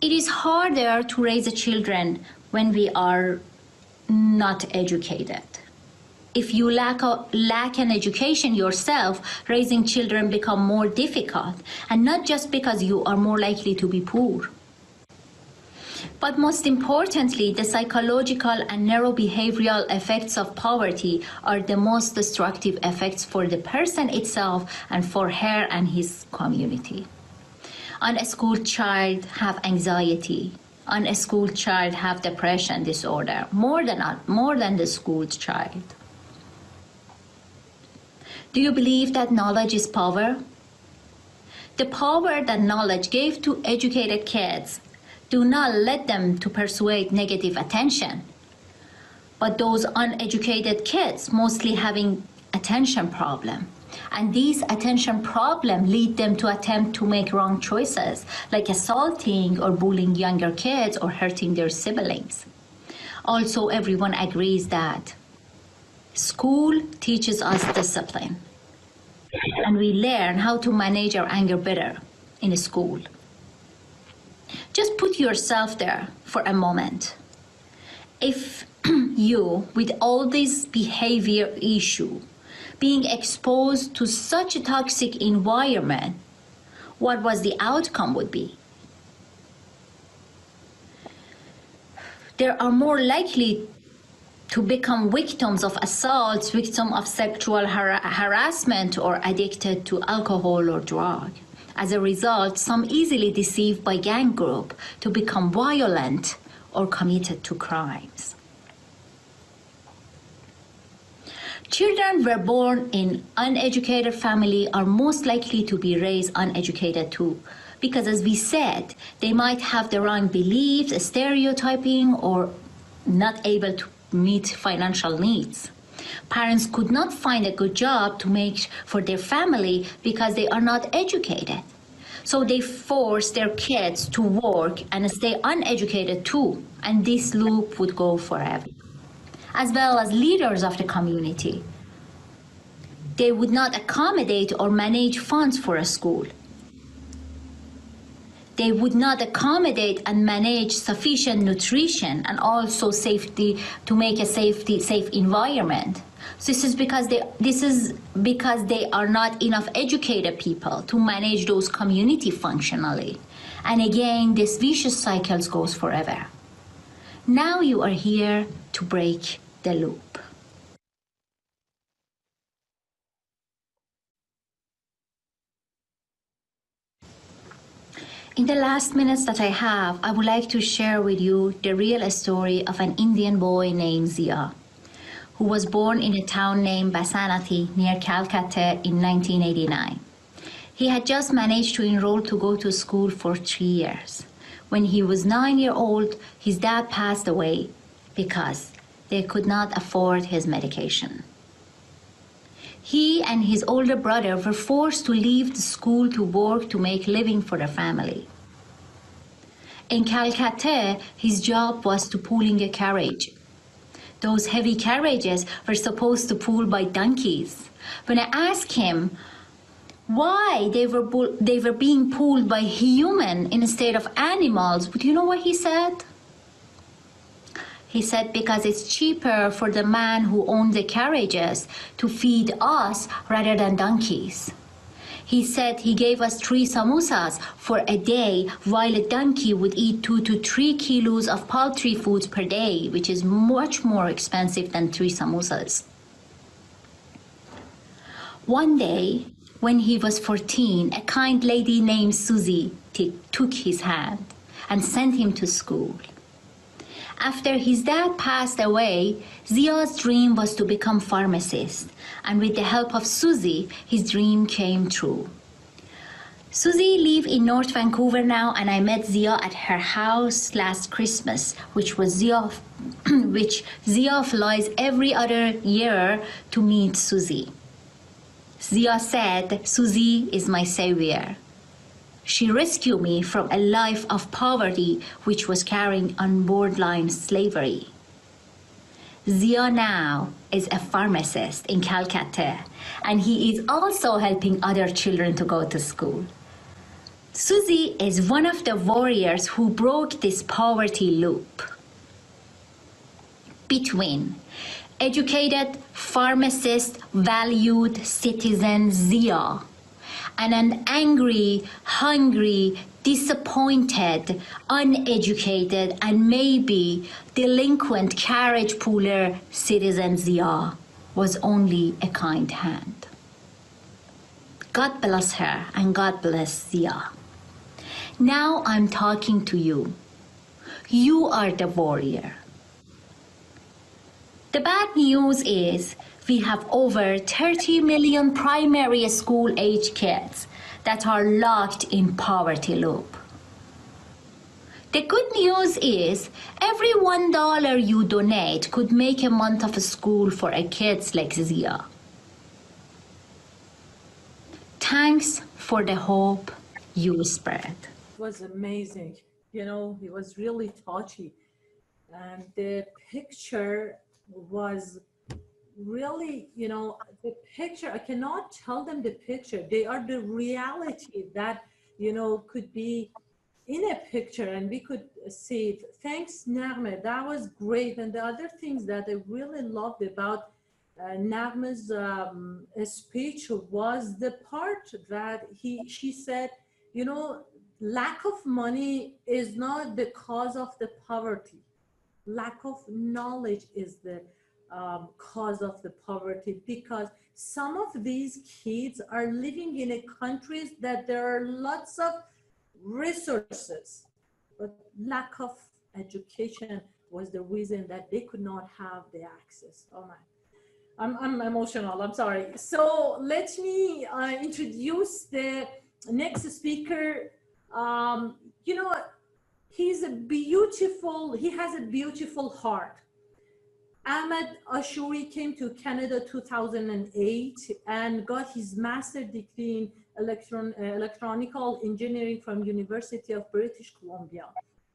It is harder to raise children when we are not educated. If you lack an education yourself, raising children become more difficult, and not just because you are more likely to be poor. But most importantly, the psychological and neurobehavioral effects of poverty are the most destructive effects for the person itself and for her and his community. Unschooled child have anxiety. Unschooled child have depression disorder more than the schooled child. Do you believe that knowledge is power? The power that knowledge gave to educated kids do not let them to persuade negative attention. But those uneducated kids mostly having attention problem. And these attention problems lead them to attempt to make wrong choices, like assaulting or bullying younger kids or hurting their siblings. Also, everyone agrees that school teaches us discipline, and we learn how to manage our anger better in school. Just put yourself there for a moment. If you, with all this behavior issue, being exposed to such a toxic environment, what was the outcome would be? They are more likely to become victims of assaults, victims of sexual harassment, or addicted to alcohol or drug. As a result, some easily deceived by gang group to become violent or committed to crimes. Children were born in uneducated family are most likely to be raised uneducated too, because as we said, they might have the wrong beliefs, stereotyping, or not able to meet financial needs. Parents could not find a good job to make for their family because they are not educated. So they force their kids to work and stay uneducated too, and this loop would go forever. As well as leaders of the community, they would not accommodate or manage funds for a school. They would not accommodate and manage sufficient nutrition and also safety to make a safe environment. So this is because they are not enough educated people to manage those community functionally. And again, this vicious cycle goes forever. Now you are here to break the loop. In the last minutes that I have, I would like to share with you the real story of an Indian boy named Zia, who was born in a town named Basanati near Calcutta in 1989. He had just managed to enroll to go to school for 3 years. When he was 9 years old, his dad passed away because they could not afford his medication. He and his older brother were forced to leave the school to work to make a living for their family. In Calcutta, his job was to pulling a carriage. Those heavy carriages were supposed to pull by donkeys. When I asked him why they were being pulled by human instead of animals, do you know what he said? He said because it's cheaper for the man who owned the carriages to feed us rather than donkeys. He said he gave us 3 samosas for a day, while a donkey would eat 2 to 3 kilos of poultry foods per day, which is much more expensive than 3 samosas. One day, when he was 14, a kind lady named Susie took his hand and sent him to school. After his dad passed away, Zia's dream was to become a pharmacist, and with the help of Susie, his dream came true. Susie lives in North Vancouver now, and I met Zia at her house last Christmas, which Zia flies every other year to meet Susie. Zia said, "Susie is my savior. She rescued me from a life of poverty which was carrying on borderline slavery." Zia now is a pharmacist in Calcutta, and he is also helping other children to go to school. Susie is one of the warriors who broke this poverty loop between educated, pharmacist, valued citizen Zia and an angry, hungry, disappointed, uneducated, and maybe delinquent carriage puller citizen Zia was only a kind hand. God bless her and God bless Zia. Now I'm talking to you. You are the warrior. The bad news is we have over 30 million primary school age kids that are locked in poverty loop. The good news is every $1 you donate could make a month of school for a kids like Zia. Thanks for the hope you spread. It was amazing. You know, it was really touchy. And the picture was really, you know, the picture, I cannot tell them the picture. They are the reality that, you know, could be in a picture and we could see it. Thanks, Naghmeh. That was great. And the other things that I really loved about Naghmeh's speech was the part that she said, you know, lack of money is not the cause of the poverty. Lack of knowledge is the cause of the poverty, because some of these kids are living in a countries that there are lots of resources, but lack of education was the reason that they could not have the access. Oh my, I'm emotional, I'm sorry. So let me introduce the next speaker. You know, he has a beautiful heart. Ahmad Ashoori came to Canada 2008 and got his master's degree in electronical engineering from University of British Columbia.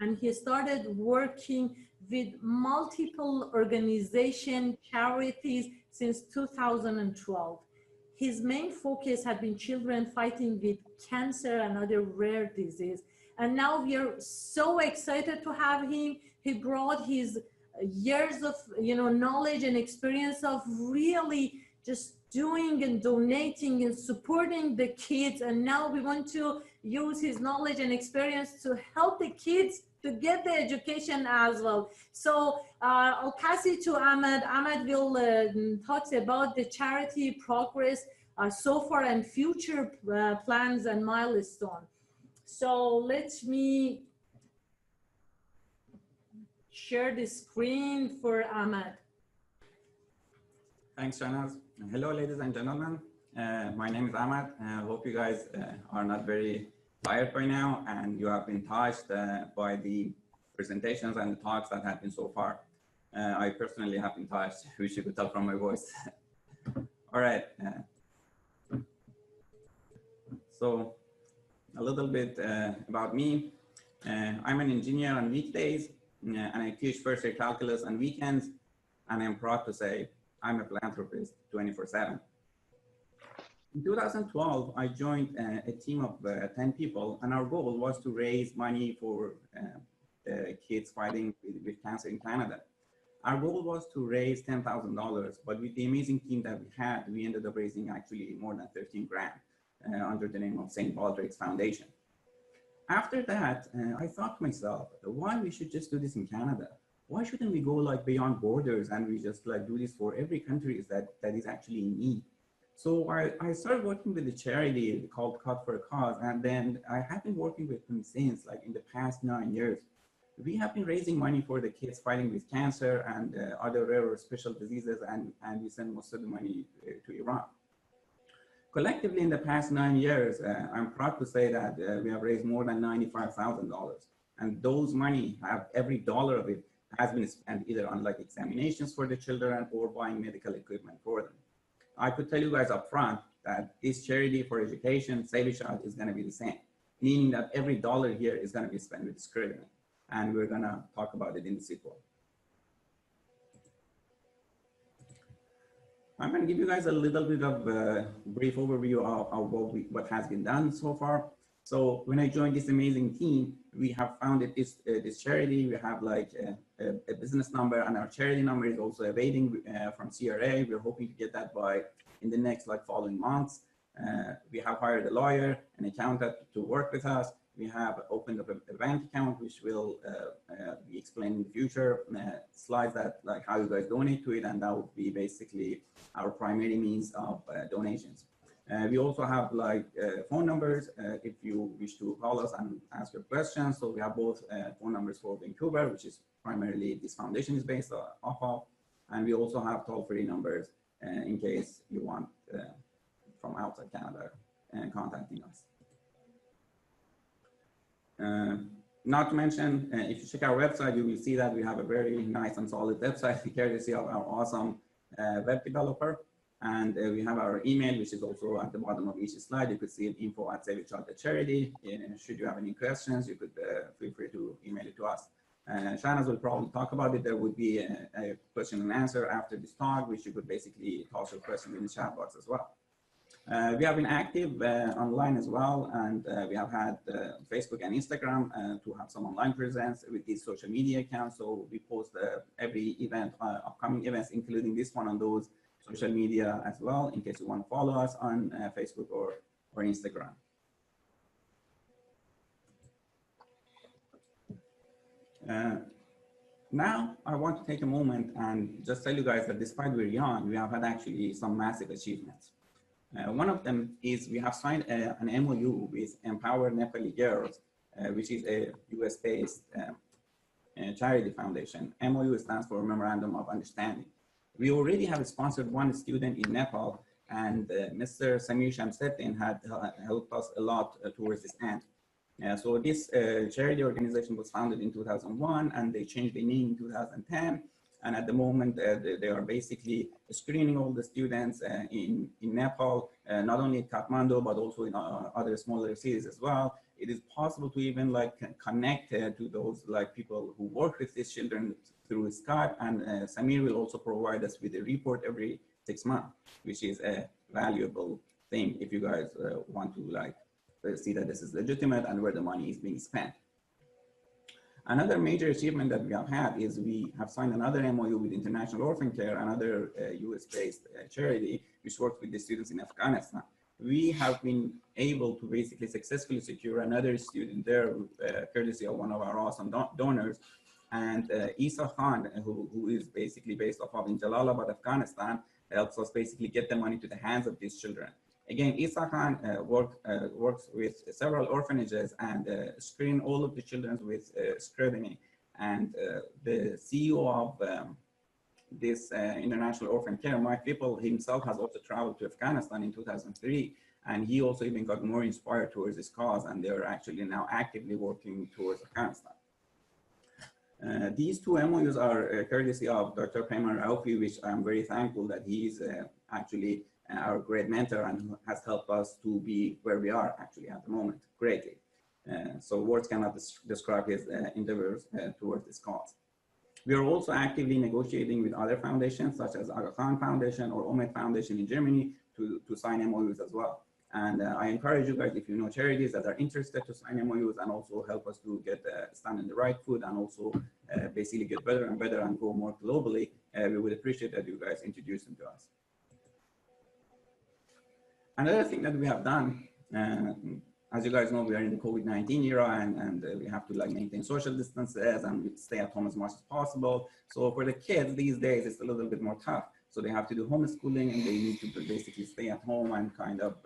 And he started working with multiple organizations, charities since 2012. His main focus had been children fighting with cancer and other rare disease. And now we are so excited to have him. He brought his years of, you know, knowledge and experience of really just doing and donating and supporting the kids. And now we want to use his knowledge and experience to help the kids to get the education as well. So I'll pass it to Ahmad. Ahmad will talk about the charity progress so far and future plans and milestones. So let me share the screen for Ahmad. Thanks, Shahnaz. Hello, ladies and gentlemen. My name is Ahmad. I hope you guys are not very tired by now and you have been touched by the presentations and the talks that have been so far. I personally have been touched, which you could tell from my voice. All right. So a little bit about me. I'm an engineer on weekdays and I teach first year calculus on weekends. And I'm proud to say I'm a philanthropist 24/7. In 2012, I joined a team of 10 people, and our goal was to raise money for the kids fighting with cancer in Canada. Our goal was to raise $10,000, but with the amazing team that we had, we ended up raising actually more than 13 grand under the name of St. Baldrick's Foundation. After that, I thought to myself, why we should just do this in Canada? Why shouldn't we go like beyond borders and we just like do this for every country that is actually in need? So I started working with a charity called Cut for a Cause, and then I have been working with them since, like in the past 9 years. We have been raising money for the kids fighting with cancer and other rare or special diseases, and we send most of the money to Iran. Collectively, in the past 9 years, I'm proud to say that we have raised more than $95,000, and those money, every dollar of it has been spent either on like examinations for the children or buying medical equipment for them. I could tell you guys up front that this charity for education, Save a Child, is going to be the same, meaning that every dollar here is going to be spent with scrutiny. And we're going to talk about it in the sequel. I'm going to give you guys a little bit of a brief overview of what has been done so far. So when I joined this amazing team, we have founded this charity. We have like a business number, and our charity number is also awaiting from CRA. We're hoping to get that by in the next like following months. We have hired a lawyer, an accountant to work with us. We have opened up a bank account, which will be explained in the future slides, that like how you guys donate to it, and that would be basically our primary means of donations. We also have like phone numbers if you wish to call us and ask your questions. So we have both phone numbers for Vancouver, which is primarily this foundation is based off of, and we also have toll-free numbers in case you want from outside Canada contacting us. Not to mention, if you check our website, you will see that we have a very nice and solid website courtesy of our awesome web developer. And we have our email, which is also at the bottom of each slide. You could see info@SaveACharity. Should you have any questions, you could feel free to email it to us. Shanaz will probably talk about it. There would be a question and answer after this talk, which you could basically toss your question in the chat box as well. We have been active online as well, and we have had Facebook and Instagram to have some online presence with these social media accounts. So we post every event, upcoming events, including this one, on those social media as well, in case you want to follow us on Facebook or Instagram. Now, I want to take a moment and just tell you guys that despite we're young, we have had actually some massive achievements. One of them is we have signed an MOU with Empower Nepali Girls, which is a US-based charity foundation. MOU stands for Memorandum of Understanding. We already have sponsored one student in Nepal, and Mr. Samir Shamseddin had helped us a lot towards this end. So this charity organization was founded in 2001, and they changed their name in 2010. And at the moment, they are basically screening all the students in Nepal, not only in Kathmandu, but also in other smaller cities as well. It is possible to even like connect to those like people who work with these children through Skype. And Samir will also provide us with a report every 6 months, which is a valuable thing if you guys want to like see that this is legitimate and where the money is being spent. Another major achievement that we have had is we have signed another MOU with International Orphan Care, another US-based charity, which works with the students in Afghanistan. We have been able to basically successfully secure another student there, courtesy of one of our awesome donors. And Isa Khan, who is basically based off of in Jalalabad, Afghanistan, helps us basically get the money to the hands of these children. Again, Isa Khan works with several orphanages and screen all of the children with scrutiny. And the CEO of this International Orphan Care, Mike Whipple, himself has also traveled to Afghanistan in 2003. And he also even got more inspired towards this cause, and they're actually now actively working towards Afghanistan. These two MOUs are courtesy of Dr. Payman Raoofi, which I'm very thankful that he's actually our great mentor and has helped us to be where we are actually at the moment greatly. So words cannot describe his endeavors towards this cause. We are also actively negotiating with other foundations such as Aga Khan Foundation or Omed Foundation in Germany to sign MOUs as well. And I encourage you guys, if you know charities that are interested, to sign MOUs and also help us to get stand on the right foot and also basically get better and better and go more globally. We would appreciate that you guys introduce them to us. Another thing that we have done, as you guys know, we are in the COVID-19 era, and we have to like maintain social distances and stay at home as much as possible. So for the kids these days, it's a little bit more tough. So they have to do homeschooling, and they need to basically stay at home and kind of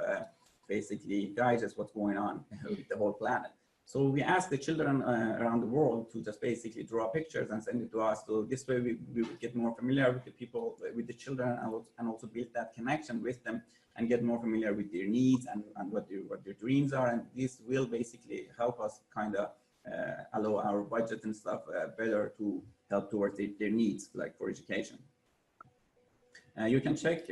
basically digest what's going on with the whole planet. So we asked the children around the world to just basically draw pictures and send it to us. So this way we would get more familiar with the people, with the children, and also build that connection with them and get more familiar with their needs and what their dreams are. And this will basically help us kind of allow our budget and stuff better to help towards their needs, like for education. You can check